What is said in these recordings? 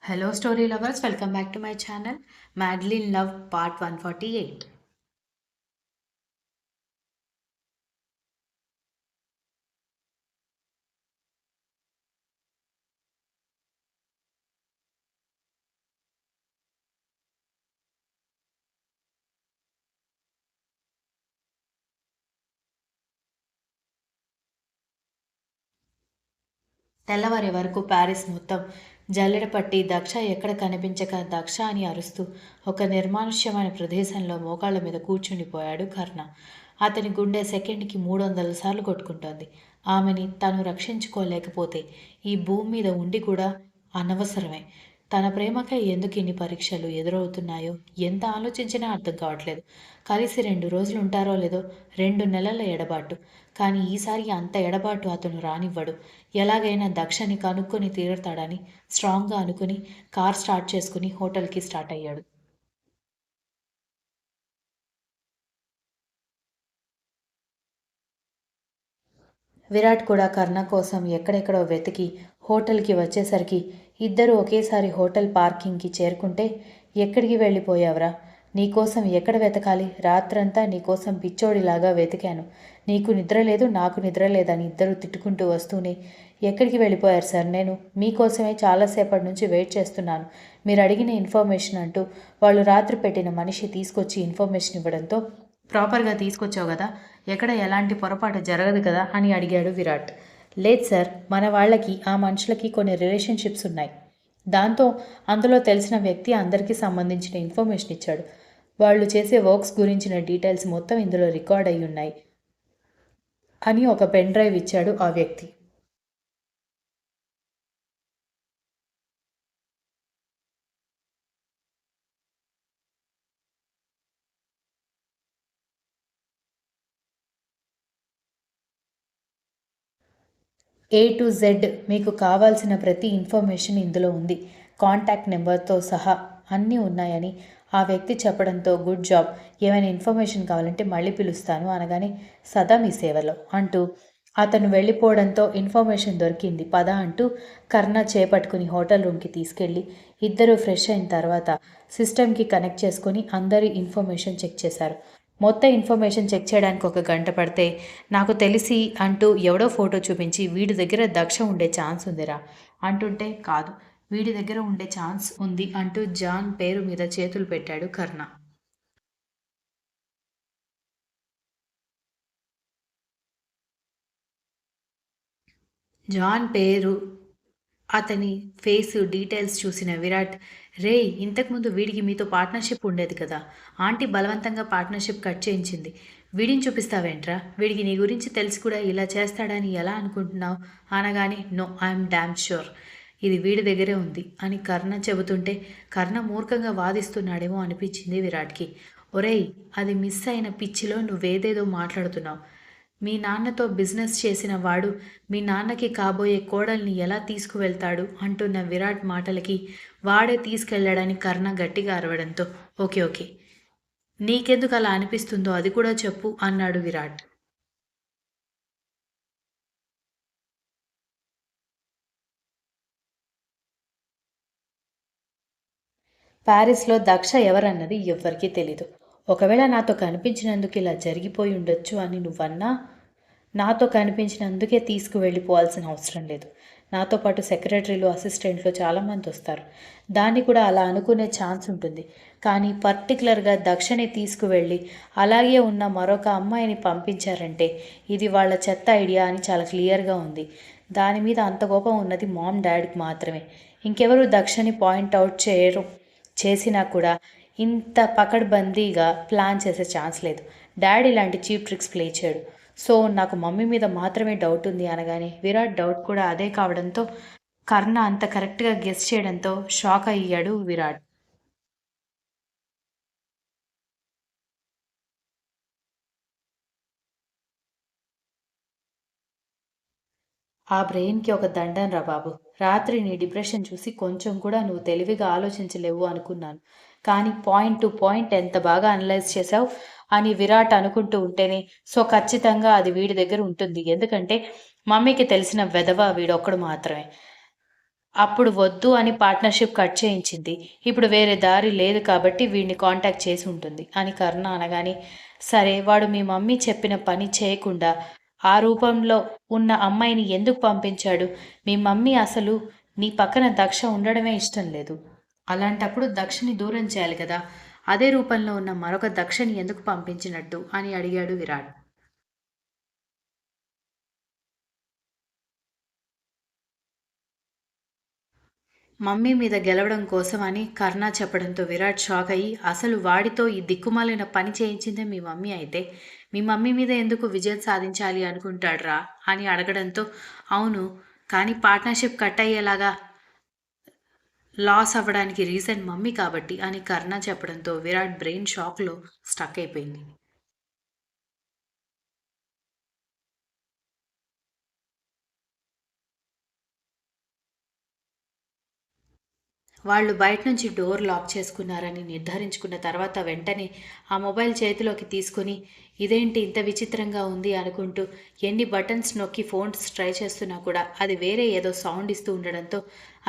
Hello, story lovers. Welcome back to my channel. Madeline Love Part 148. తెల్లవారే వరకు Paris మొత్తం జల్లెడ పట్టి దక్ష ఎక్కడ కనిపించక దక్ష అని అరుస్తూ ఒక నిర్మానుష్యమైన ప్రదేశంలో మోకాళ్ళ మీద కూర్చుండిపోయాడు కర్ణ. అతని గుండె సెకండ్కి 300 సార్లు కొట్టుకుంటోంది. ఆమెని తను రక్షించుకోలేకపోతే ఈ భూమి మీద ఉండి కూడా అనవసరమే. తన ప్రేమకై ఎందుకు ఇన్ని పరీక్షలు ఎదురవుతున్నాయో ఎంత ఆలోచించినా అర్థం కావట్లేదు. కలిసి 2 రోజులు ఉంటారో లేదో 2 నెలల ఎడబాటు. కానీ ఈసారి అంత ఎడబాటు అతను రానివ్వడు. ఎలాగైనా దక్షని కనుక్కొని తీరుతాడని స్ట్రాంగ్గా అనుకుని కార్ స్టార్ట్ చేసుకుని హోటల్కి స్టార్ట్ అయ్యాడు. విరాట్ కూడా కర్ణ కోసం ఎక్కడెక్కడో వెతికి హోటల్కి వచ్చేసరికి ఇద్దరూ ఒకేసారి హోటల్ పార్కింగ్కి చేరుకుంటే, ఎక్కడికి వెళ్ళిపోయావురా? నీకోసం ఎక్కడ వెతకాలి? రాత్రంతా నీకోసం పిచ్చోడిలాగా వెతికాను. నీకు నిద్ర లేదు, నాకు నిద్ర లేదని ఇద్దరు తిట్టుకుంటూ వస్తూనే, ఎక్కడికి వెళ్ళిపోయారు సార్? నేను మీకోసమే చాలాసేపటి నుంచి వెయిట్ చేస్తున్నాను. మీరు అడిగిన ఇన్ఫర్మేషన్ అంటూ వాళ్ళు రాత్రి పెట్టిన మనిషి తీసుకొచ్చి ఇన్ఫర్మేషన్ ఇవ్వడంతో, ప్రాపర్గా తీసుకొచ్చావు కదా, ఎక్కడ ఎలాంటి పొరపాటు జరగదు కదా అని అడిగాడు విరాట్. లేదు సార్, మన వాళ్ళకి ఆ మనుషులకి కొన్ని రిలేషన్షిప్స్ ఉన్నాయి. దాంతో అందులో తెలిసిన వ్యక్తి అందరికీ సంబంధించిన ఇన్ఫర్మేషన్ ఇచ్చాడు. వాళ్ళు చేసే వర్క్స్ గురించిన డీటెయిల్స్ మొత్తం ఇందులో రికార్డ్ అయి ఉన్నాయి అని ఒక పెన్ డ్రైవ్ ఇచ్చాడు ఆ వ్యక్తి. ఏ టు జెడ్ మీకు కావాల్సిన ప్రతి ఇన్ఫర్మేషన్ ఇందులో ఉంది. కాంటాక్ట్ నెంబర్తో సహా అన్నీ ఉన్నాయని ఆ వ్యక్తి చెప్పడంతో, గుడ్ జాబ్, ఏమైనా ఇన్ఫర్మేషన్ కావాలంటే మళ్ళీ పిలుస్తాను అనగానే, సదా మీ సేవలో అంటూ అతను వెళ్ళిపోవడంతో ఇన్ఫర్మేషన్ దొరికింది పద అంటూ కర్ణ చేపట్టుకుని హోటల్ రూమ్కి తీసుకెళ్ళి ఇద్దరూ ఫ్రెష్ అయిన తర్వాత సిస్టమ్కి కనెక్ట్ చేసుకొని అందరి ఇన్ఫర్మేషన్ చెక్ చేశారు. మొత్తం ఇన్ఫర్మేషన్ చెక్ చేయడానికి ఒక గంట పడితే, నాకు తెలిసి అంటూ ఎవడో ఫోటో చూపించి, వీడి దగ్గర దక్ష ఉండే ఛాన్స్ ఉందిరా అంటుంటే, కాదు, వీడి దగ్గర ఉండే ఛాన్స్ ఉంది అంటూ జాన్ పేరు మీద చేతులు పెట్టాడు కర్ణ. జాన్ పేరు, అతని ఫేసు డీటెయిల్స్ చూసిన విరాట్, రేయ్, ఇంతకుముందు వీడికి మీతో పార్ట్నర్షిప్ ఉండేది కదా, ఆంటీ బలవంతంగా పార్ట్నర్షిప్ కట్ చేయించింది. వీడిని చూపిస్తావేంట్రా? వీడికి నీ గురించి తెలిసి కూడా ఇలా చేస్తాడని ఎలా అనుకుంటున్నావు అనగానే, నో, ఐఎమ్ డామ్ ష్యూర్ ఇది వీడి దగ్గరే ఉంది అని కర్ణ చెబుతుంటే, కర్ణ మూర్ఖంగా వాదిస్తున్నాడేమో అనిపించింది విరాట్కి. ఒరేయ్, అది మిస్ అయిన పిచ్చిలో నువ్వేదేదో మాట్లాడుతున్నావు. మీ నాన్నతో బిజినెస్ చేసిన వాడు మీ నాన్నకి కాబోయే కోడల్ని ఎలా తీసుకువెళ్తాడు అంటున్న విరాట్ మాటలకి, వాడే తీసుకెళ్లాడని కర్ణ గట్టిగా అరవడంతో, ఓకే ఓకే, నీకెందుకు అలా అనిపిస్తుందో అది కూడా చెప్పు అన్నాడు విరాట్. ప్యారిస్లో దక్ష ఎవరన్నది ఎవ్వరికీ తెలీదు. ఒకవేళ నాతో కనిపించినందుకు ఇలా జరిగిపోయి ఉండొచ్చు అని నువ్వన్నా, నాతో కనిపించినందుకే తీసుకువెళ్ళిపోవాల్సిన అవసరం లేదు. నాతో పాటు సెక్రటరీలు, అసిస్టెంట్లు చాలామంది వస్తారు. దాన్ని కూడా అలా అనుకునే ఛాన్స్ ఉంటుంది. కానీ పర్టికులర్గా దక్షని తీసుకువెళ్ళి అలాగే ఉన్న మరొక అమ్మాయిని పంపించారంటే ఇది వాళ్ళ చెత్త ఐడియా అని చాలా క్లియర్గా ఉంది. దాని మీద అంత కోపం ఉన్నది మామ్ డాడీకి మాత్రమే. ఇంకెవరు దక్షని పాయింట్అవుట్ చేయరు. చేసినా కూడా ఇంత పకడ్బందీగా ప్లాన్ చేసే ఛాన్స్ లేదు. డాడీ ఇలాంటి చీప్ ట్రిక్స్ ప్లే చేయడు. సో నాకు మమ్మీ మీద మాత్రమే డౌట్ ఉంది అనగానే, విరాట్ డౌట్ కూడా అదే కావడంతో, కర్ణ అంత కరెక్ట్గా గెస్ చేయడంతో షాక్ అయ్యాడు విరాట్. ఆ బ్రెయిన్కి ఒక దండం రా బాబు. రాత్రి నీ డిప్రెషన్ చూసి కొంచెం కూడా నువ్వు తెలివిగా ఆలోచించలేవు అనుకున్నాను. కానీ పాయింట్ టు పాయింట్ ఎంత బాగా అనలైజ్ చేశావు అని విరాట్ అనుకుంటూ ఉంటేనే, సో ఖచ్చితంగా అది వీడి దగ్గర ఉంటుంది. ఎందుకంటే మమ్మీకి తెలిసిన వెధవ వీడొక్కడు మాత్రమే. అప్పుడు వద్దు అని పార్ట్నర్షిప్ కట్ చేయించింది. ఇప్పుడు వేరే దారి లేదు కాబట్టి వీడిని కాంటాక్ట్ చేసి ఉంటుంది అని కరుణ అనగానే, సరే వాడు మీ మమ్మీ చెప్పిన పని చేయకుండా ఆ రూపంలో ఉన్న అమ్మాయిని ఎందుకు పంపించాడు? మీ మమ్మీ అసలు నీ పక్కన దక్ష ఉండడమే ఇష్టం లేదు. అలాంటప్పుడు దక్షని దూరం చేయాలి కదా! అదే రూపంలో ఉన్న మరొక దక్షని ఎందుకు పంపించినట్టు అని అడిగాడు విరాట్. మమ్మీ మీద గెలవడం కోసమని కర్ణ చెప్పడంతో విరాట్ షాక్ అయ్యి, అసలు వాడితో ఈ దిక్కుమాలిన పని చేయించిందే మీ మమ్మీ అయితే, మీ మమ్మీ మీద ఎందుకు విజయం సాధించాలి అనుకుంటాడ్రా అని అడగడంతో, అవును, కానీ పార్ట్నర్షిప్ కట్ అయ్యేలాగా లాస్ అవ్వడానికి రీజన్ మమ్మీ కాబట్టి అని కర్ణ చెప్పడంతో విరాట్ బ్రెయిన్ షాక్లో స్టక్ అయిపోయింది. వాళ్ళు బయట నుంచి డోర్ లాక్ చేసుకున్నారని నిర్ధారించుకున్న తర్వాత వెంటనే ఆ మొబైల్ చేతిలోకి తీసుకుని, ఇదేంటి ఇంత విచిత్రంగా ఉంది అనుకుంటూ ఎన్ని బటన్స్ నొక్కి ఫోన్స్ ట్రై చేస్తున్నా కూడా అది వేరే ఏదో సౌండ్ ఇస్తూ ఉండడంతో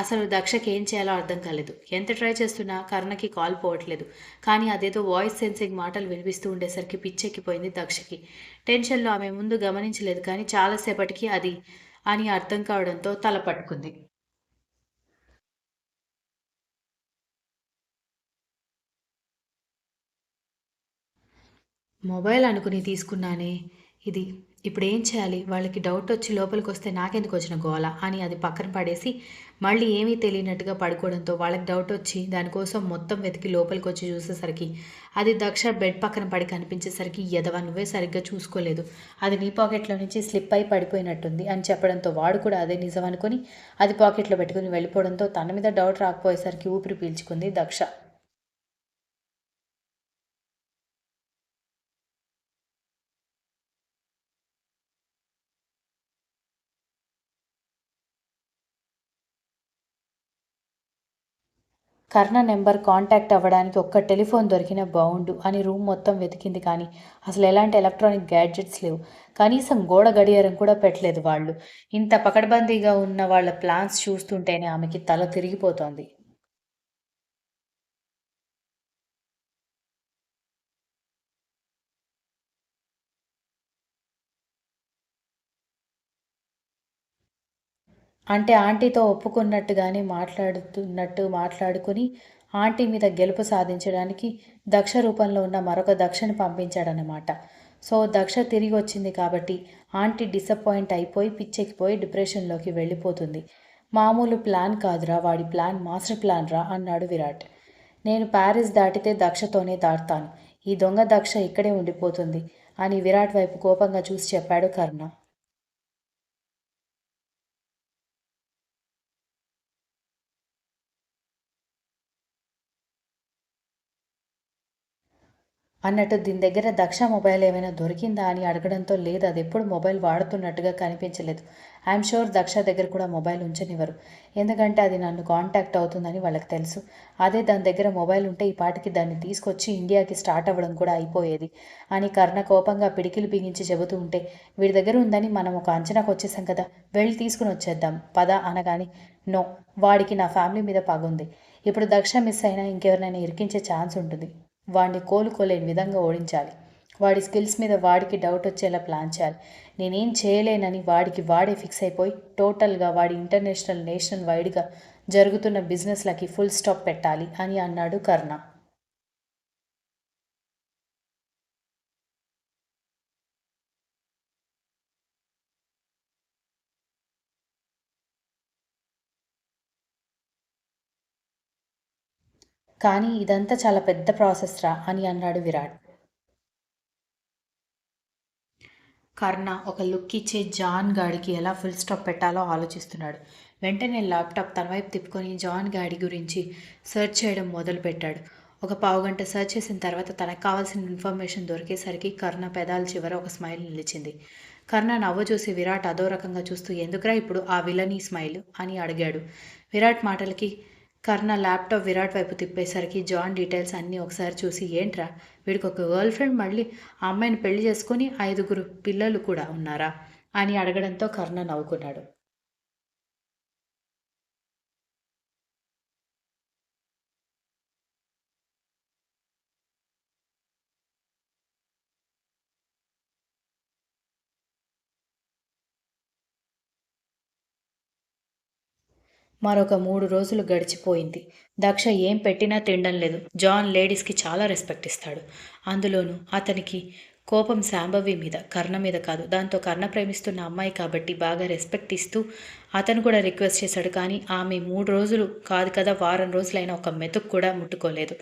అసలు దక్షకి ఏం చేయాలో అర్థం కాలేదు. ఎంత ట్రై చేస్తున్నా కర్ణకి కాల్ పోవట్లేదు. కానీ అదేదో వాయిస్ సెన్సింగ్ మాటలు వినిపిస్తూ ఉండేసరికి పిచ్చెక్కిపోయింది దక్షకి. టెన్షన్లో ఆమె ముందు గమనించలేదు, కానీ చాలాసేపటికి అది అని అర్థం కావడంతో తల పట్టుకుంది. మొబైల్ అనుకుని తీసుకున్నానే. ఇది ఇప్పుడేం చేయాలి? వాళ్ళకి డౌటొచ్చి లోపలికొస్తే నాకెందుకొచ్చిన గోల అని అది పక్కన పడేసి, మళ్ళీ ఏమీ తెలియనట్టుగా పడుకోవడంతో వాళ్ళకి డౌటొచ్చి దానికోసం మొత్తం వెతికి లోపలికొచ్చి చూసేసరికి, అది దక్ష బెడ్ పక్కన పడి కనిపించేసరికి, ఎదవ నువ్వే సరిగ్గా చూసుకోలేదు. అది నీ పాకెట్‌లో నుంచి స్లిప్ అయి పడిపోయినట్టుంది అని చెప్పడంతో వాడు కూడా అదే నిజం అనుకుని అది పాకెట్‌లో పెట్టుకొని వెళ్ళిపోవడంతో తన మీద డౌట్ రాకపోయేసరికి ఊపిరి పీల్చుకుంది దక్ష. కర్ణ నెంబర్ కాంటాక్ట్ అవ్వడానికి ఒక్క టెలిఫోన్ దొరికినా బావుండు అని రూమ్ మొత్తం వెతికింది, కానీ అసలు ఎలాంటి ఎలక్ట్రానిక్ గ్యాడ్జెట్స్ లేవు. కనీసం గోడ గడియారం కూడా పెట్టలేదు వాళ్ళు. ఇంత పకడ్బందీగా ఉన్న వాళ్ళ ప్లాన్స్ చూస్తుంటేనే ఆమెకి తల తిరిగిపోతోంది. అంటే ఆంటీతో ఒప్పుకున్నట్టుగానే మాట్లాడుకుని ఆంటీ మీద గెలుపు సాధించడానికి దక్ష రూపంలో ఉన్న మరొక దక్షని పంపించాడనమాట. సో దక్ష తిరిగి వచ్చింది కాబట్టి ఆంటీ డిసప్పాయింట్ అయిపోయి పిచ్చెక్కిపోయి డిప్రెషన్లోకి వెళ్ళిపోతుంది. మామూలు ప్లాన్ కాదురా, వాడి ప్లాన్ మాస్టర్ ప్లాన్ రా అన్నాడు విరాట్. నేను ప్యారిస్ దాటితే దక్షతోనే దాటుతాను. ఈ దొంగ దక్ష ఇక్కడే ఉండిపోతుంది అని విరాట్ వైపు కోపంగా చూసి చెప్పాడు కర్ణ. అన్నట్టు దీని దగ్గర దక్ష మొబైల్ ఏమైనా దొరికిందా అని అడగడంతో లేదు, అది ఎప్పుడు మొబైల్ వాడుతున్నట్టుగా కనిపించలేదు. ఐఎమ్ షూర్ దక్ష దగ్గర కూడా మొబైల్ ఉంచనివ్వరు. ఎందుకంటే అది నన్ను కాంటాక్ట్ అవుతుందని వాళ్ళకి తెలుసు. అదే దాని దగ్గర మొబైల్ ఉంటే ఈ పాటికి దాన్ని తీసుకొచ్చి ఇండియాకి స్టార్ట్ అవ్వడం కూడా అయిపోయేది అని కర్ణ కోపంగా పిడికిలు బిగించి చెబుతూ ఉంటే, వీడి దగ్గర ఉందని మనం ఒక అంచనాకు వచ్చేసాం కదా, వెళ్ళి తీసుకుని వచ్చేద్దాం పద అనగాని, నో, వాడికి నా ఫ్యామిలీ మీద పగుంది. ఇప్పుడు దక్ష మిస్ అయినా ఇంకెవరినైనా ఇరికించే ఛాన్స్ ఉంటుంది. వాడిని కోలుకోలేని విధంగా ఓడించాలి. వాడి స్కిల్స్ మీద వాడికి డౌట్ వచ్చేలా ప్లాన్ చేయాలి. నేనేం చేయలేనని వాడికి వాడే ఫిక్స్ అయిపోయి టోటల్గా వాడి ఇంటర్నేషనల్ నేషనల్ వైడ్గా జరుగుతున్న బిజినెస్లకి ఫుల్ స్టాప్ పెట్టాలి అని అన్నాడు కర్ణ. కానీ ఇదంతా చాలా పెద్ద ప్రాసెస్ రా అని అన్నాడు విరాట్. కర్ణ ఒక లుక్ ఇచ్చే జాన్ గాడికి ఎలా ఫుల్ స్టాప్ పెట్టాలో ఆలోచిస్తున్నాడు. వెంటనే ల్యాప్టాప్ తన వైపు తిప్పుకొని జాన్ గాడి గురించి సెర్చ్ చేయడం మొదలుపెట్టాడు. ఒక పావుగంట సెర్చ్ చేసిన తర్వాత తనకు కావాల్సిన ఇన్ఫర్మేషన్ దొరికేసరికి కర్ణ పెదాల చివర ఒక స్మైల్ నిలిచింది. కర్ణ నవ్వు చూసి విరాట్ అదో రకంగా చూస్తూ, ఎందుకురా ఇప్పుడు ఆ విలనీ స్మైల్ అని అడిగాడు. విరాట్ మాటలకి కర్ణ ల్యాప్టాప్ విరాట్ వైపు తిప్పేసరికి జాన్ డీటెయిల్స్ అన్నీ ఒకసారి చూసి, ఏంట్రా వీడికి ఒక గర్ల్ ఫ్రెండ్, మళ్ళీ ఆ అమ్మాయిని పెళ్లి చేసుకొని 5గురు పిల్లలు కూడా ఉన్నారా అని అడగడంతో కర్ణ నవ్వుకున్నాడు. మరొక 3 రోజులు గడిచిపోయింది. దక్ష ఏం పెట్టినా తినడం లేదు. జాన్ లేడీస్‌కి చాలా రెస్పెక్ట్ ఇస్తాడు. అందులోనూ అతనికి కోపం శాంభవి మీద, కర్ణ మీద కాదు. దాంతో కర్ణ ప్రేమిస్తున్న అమ్మాయి కాబట్టి బాగా రెస్పెక్ట్ ఇస్తూ అతను కూడా రిక్వెస్ట్ చేశాడు. కానీ ఆమె 3 రోజులు కాదు కదా, వారం రోజులైనా ఒక మెతుకు కూడా ముట్టుకోలేదు.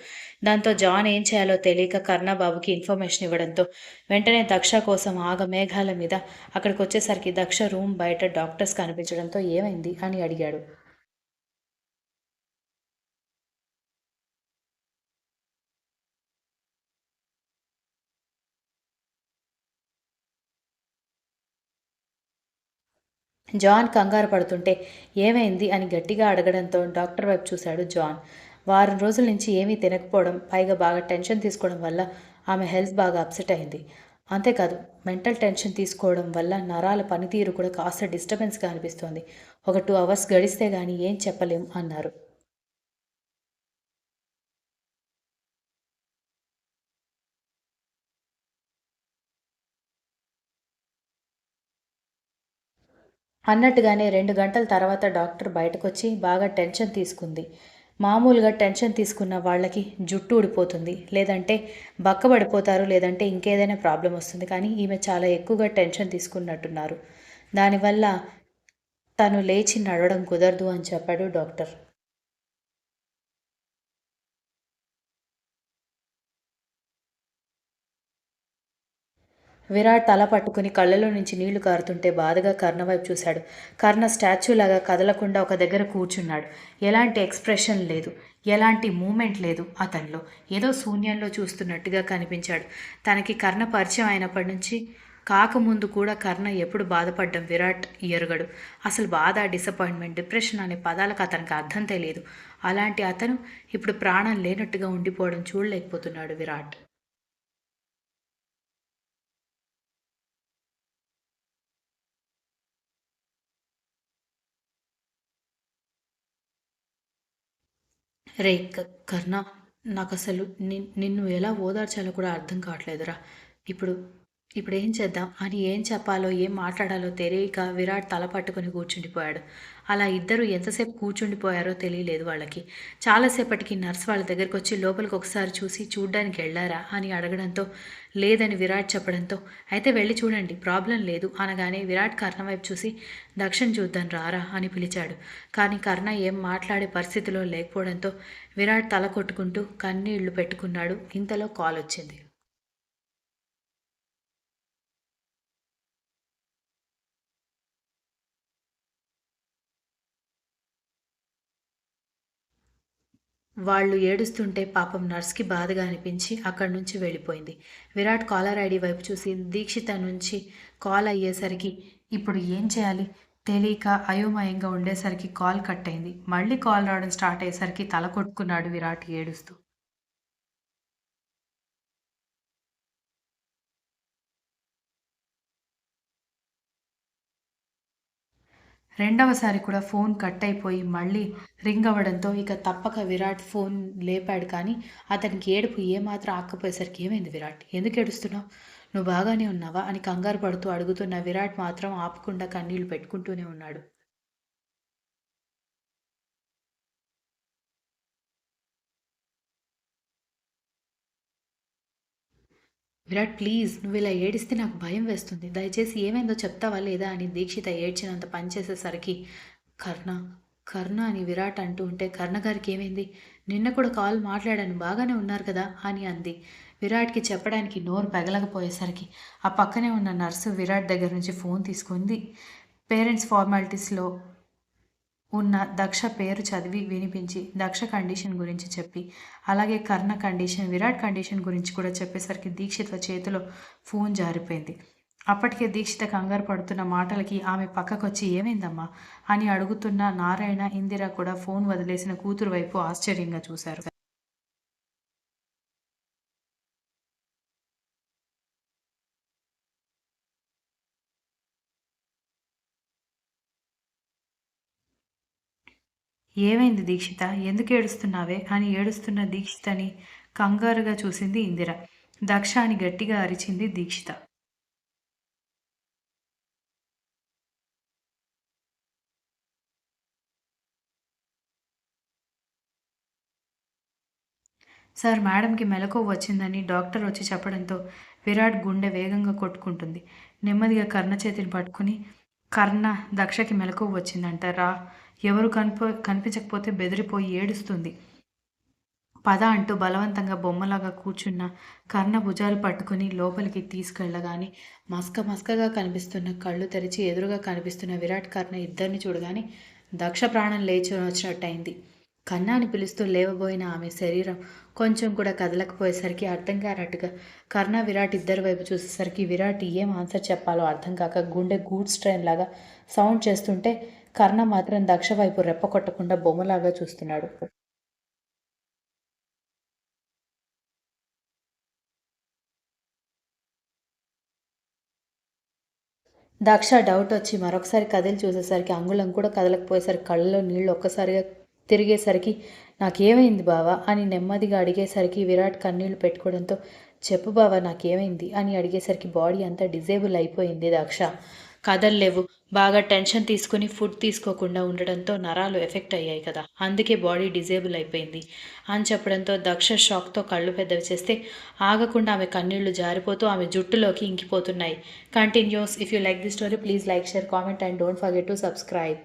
దాంతో జాన్ ఏం చేయాలో తెలియక కర్ణ బాబుకి ఇన్ఫర్మేషన్ ఇవ్వడంతో వెంటనే దక్ష కోసం ఆగమేఘాల మీద అక్కడికొచ్చేసరికి దక్ష రూమ్ బయట డాక్టర్స్ కనిపించడంతో ఏమైంది అని అడిగాడు. జాన్ కంగారు పడుతుంటే ఏమైంది అని గట్టిగా అడగడంతో డాక్టర్ వైపు చూశాడు జాన్. వారం రోజుల నుంచి ఏమీ తినకపోవడం, పైగా బాగా టెన్షన్ తీసుకోవడం వల్ల ఆమె హెల్త్ బాగా అప్సెట్ అయింది. అంతేకాదు, మెంటల్ టెన్షన్ తీసుకోవడం వల్ల నరాల పనితీరు కూడా కాస్త డిస్టర్బెన్స్గా అనిపిస్తోంది. ఒక 2 అవర్స్ గడిస్తే గానీ ఏం చెప్పలేం అన్నారు. అన్నట్టుగానే 2 గంటల తర్వాత డాక్టర్ బయటకొచ్చి బాగా టెన్షన్ తీసుకుంది. మామూలుగా టెన్షన్ తీసుకున్న వాళ్ళకి జుట్టు ఊడిపోతుంది. లేదంటే బక్కబడిపోతారు. లేదంటే ఇంకేదైనా ప్రాబ్లమ్ వస్తుంది. కానీ ఈమె చాలా ఎక్కువగా టెన్షన్ తీసుకున్నట్టున్నారు. దానివల్ల తను లేచి నడవడం కుదరదు అని చెప్పాడు డాక్టర్. విరాట్ తల పట్టుకుని కళ్ళలో నుంచి నీళ్లు కారుతుంటే బాధగా కర్ణ వైపు చూశాడు. కర్ణ స్టాచ్యూలాగా కదలకుండా ఒక దగ్గర కూర్చున్నాడు. ఎలాంటి ఎక్స్ప్రెషన్ లేదు. ఎలాంటి మూమెంట్ లేదు అతనిలో. ఏదో శూన్యంలో చూస్తున్నట్టుగా కనిపించాడు. తనకి కర్ణ పరిచయం అయినప్పటి నుంచి కాకముందు కూడా కర్ణ ఎప్పుడు బాధపడ్డం విరాట్ ఎరుగడు. అసలు బాధ, డిసప్పాయింట్మెంట్, డిప్రెషన్ అనే పదాలకు అతనికి అర్థం తెలియదు. అలాంటి అతను ఇప్పుడు ప్రాణం లేనట్టుగా ఉండిపోవడం చూడలేకపోతున్నాడు విరాట్. రే కర్ణ, నాకసలు నిన్ను ఎలా ఓదార్చాలో కూడా అర్థం కావట్లేదురా. ఇప్పుడు ఇప్పుడేం చేద్దాం అని ఏం చెప్పాలో, ఏం మాట్లాడాలో తెలియక విరాట్ తల పట్టుకొని కూర్చుండిపోయాడు. అలా ఇద్దరు ఎంతసేపు కూర్చుండిపోయారో తెలియలేదు వాళ్ళకి. చాలాసేపటికి నర్స్ వాళ్ళ దగ్గరకొచ్చి లోపలికి ఒకసారి చూసి చూడ్డానికి వెళ్ళారా అని అడగడంతో లేదని విరాట్ చెప్పడంతో అయితే వెళ్ళి చూడండి, ప్రాబ్లం లేదు అనగానే విరాట్ కర్ణ వైపు చూసి దక్షిణ్ చూద్దాం రారా అని పిలిచాడు. కానీ కర్ణ ఏం మాట్లాడే పరిస్థితిలో లేకపోవడంతో విరాట్ తల కొట్టుకుంటూ కన్నీళ్లు పెట్టుకున్నాడు. ఇంతలో కాల్ వచ్చింది. వాళ్ళు ఏడుస్తుంటే పాపం నర్స్‌కి బాధగా అనిపించి అక్కడి నుంచి వెళ్ళిపోయింది. విరాట్ కాలర్ ఐడీ వైపు చూసి దీక్షిత నుంచి కాల్ అయ్యేసరికి ఇప్పుడు ఏం చేయాలి తెలీక అయోమయంగా ఉండేసరికి కాల్ కట్ అయింది. మళ్ళీ కాల్ రావడం స్టార్ట్ అయ్యేసరికి తల కొట్టుకున్నాడు విరాట్ ఏడుస్తూ. రెండవసారి కూడా ఫోన్ కట్ అయిపోయి మళ్ళీ రింగ్ అవ్వడంతో ఇక తప్పక విరాట్ ఫోన్ లేపాడు. కానీ అతనికి ఏడుపు ఏమాత్రం ఆగకపోయేసరికి ఏమైంది విరాట్? ఎందుకు ఏడుస్తున్నావు? నువ్వు బాగానే ఉన్నావా? అని కంగారు పడుతూ అడుగుతున్న విరాట్ మాత్రం ఆపకుండా కన్నీళ్లు పెట్టుకుంటూనే ఉన్నాడు. విరాట్ ప్లీజ్, నువ్వు ఇలా ఏడిస్తే నాకు భయం వేస్తుంది. దయచేసి ఏమైందో చెప్తావా లేదా అని దీక్షిత ఏడ్చినంత పనిచేసేసరికి కర్ణ, కర్ణ అని విరాట్ అంటూ ఉంటే కర్ణ గారికి ఏమైంది? నిన్న కూడా కాల్ మాట్లాడాను, బాగానే ఉన్నారు కదా అని అంది. విరాట్కి చెప్పడానికి నోరు పెగలకపోయేసరికి ఆ పక్కనే ఉన్న నర్సు విరాట్ దగ్గర నుంచి ఫోన్ తీసుకుంది. పేరెంట్స్ ఫార్మాలిటీస్లో ఉన్న దక్ష పేరు చదివి వినిపించి దక్ష కండిషన్ గురించి చెప్పి అలాగే కర్ణ కండిషన్, విరాట్ కండిషన్ గురించి కూడా చెప్పేసరికి దీక్షిత చేతిలో ఫోన్ జారిపోయింది. అప్పటికే దీక్షిత కంగారు పడుతున్న మాటలకి ఆమె పక్కకొచ్చి ఏమైందమ్మా అని అడుగుతున్న నారాయణ, ఇందిర కూడా ఫోన్ వదిలేసిన కూతురు వైపు ఆశ్చర్యంగా చూశారు. ఏమైంది దీక్షిత, ఎందుకు ఏడుస్తున్నావే అని ఏడుస్తున్న దీక్షితని కంగారుగా చూసింది ఇందిర. దక్ష అని గట్టిగా అరిచింది దీక్షిత. సార్ మేడంకి మెలకువ వచ్చిందని డాక్టర్ వచ్చి చెప్పడంతో విరాట్ గుండె వేగంగా కొట్టుకుంటుంది. నెమ్మదిగా కర్ణ చేతిని పట్టుకుని, కర్ణ దక్షకి మెలకువ వచ్చిందంట రా. ఎవరు కనిపించకపోతే బెదిరిపోయి ఏడుస్తుంది. పద అంటూ బలవంతంగా బొమ్మలాగా కూర్చున్న కర్ణ భుజాలు పట్టుకుని లోపలికి తీసుకెళ్ళగానే మస్కగా కనిపిస్తున్న కళ్ళు తెరిచి ఎదురుగా కనిపిస్తున్న విరాట్ కర్ణ ఇద్దరిని చూడగానే దక్ష ప్రాణం లేచి వచ్చినట్టయింది. కన్నాని పిలుస్తూ లేవబోయిన ఆమె శరీరం కొంచెం కూడా కదలకపోయేసరికి అర్థం కానట్టుగా కర్ణ విరాట్ ఇద్దరి వైపు చూసేసరికి విరాట్ ఏం ఆన్సర్ చెప్పాలో అర్థం కాక గుండె గూడ్స్ ట్రైన్ లాగా సౌండ్ చేస్తుంటే కర్ణ మాత్రం దక్ష వైపు రెప్ప కొట్టకుండా బొమ్మలాగా చూస్తున్నాడు. దక్ష డౌట్ వచ్చి మరొకసారి కదిలి చూసేసరికి అంగుళం కూడా కదలకపోయేసరికి కళ్ళలో నీళ్లు ఒక్కసారిగా తిరిగేసరికి నాకేమైంది బావా అని నెమ్మదిగా అడిగేసరికి విరాట్ కన్నీళ్లు పెట్టుకోవడంతో చెప్పు బావా నాకేమైంది అని అడిగేసరికి బాడీ అంతా డిజేబుల్ అయిపోయింది దక్ష. కదల్లేవు, బాగా టెన్షన్ తీసుకుని ఫుడ్ తీసుకోకుండా ఉండడంతో నరాలు ఎఫెక్ట్ అయ్యాయి కదా, అందుకే బాడీ డిజేబుల్ అయిపోయింది అని చెప్పడంతో దక్ష షాక్తో కళ్ళు పెద్దవి చేస్తే ఆగకుండా ఆమె కన్నీళ్లు జారిపోతూ ఆమె జుట్టులోకి ఇంకిపోతున్నాయి. Continues. If you like the story please like, share, comment and don't forget to subscribe.